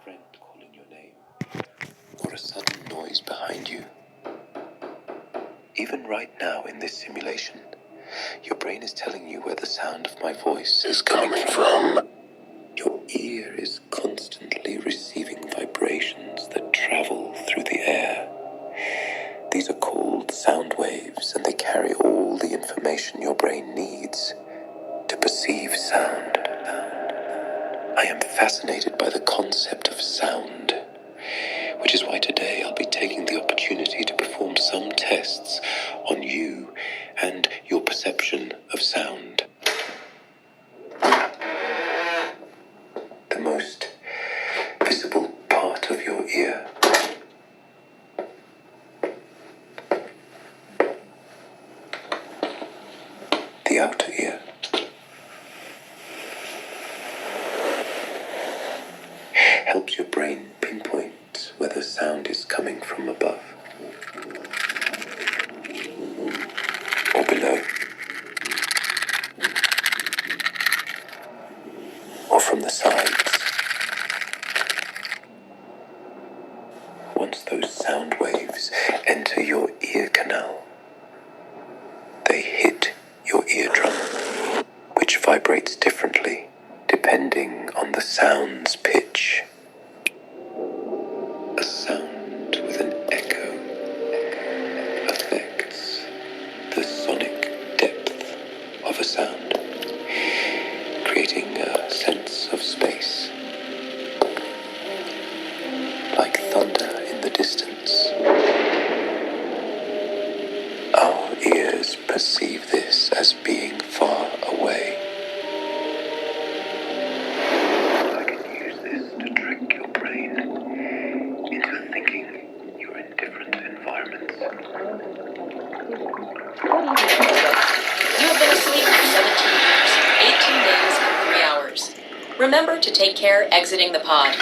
friend calling your name, or a sudden noise behind you. Even right now in this simulation, your brain is telling you where the sound of my voice is coming from. Your ear is constantly receiving vibrations that travel through the air. These are called sound waves, and they carry all the information your brain needs to perceive sound. I am fascinated by the concept of sound, which is why today I'll be taking the opportunity to perform some tests on you and your perception of sound. The most visible part of your ear. The outer ear. Helps your brain pinpoint whether sound is coming from above or below, or from the sides. Once those sound waves enter your ear canal, they hit your eardrum, which vibrates differently depending on the sound's pitch. A sound with an echo affects the sonic depth of a sound, creating a sense of space. Like thunder in the distance, our ears perceive this as being far away. I can use this to trick your brain into thinking you're in different environments. You have been asleep for 17 years, 18 days, and 3 hours. Remember to take care exiting the pod.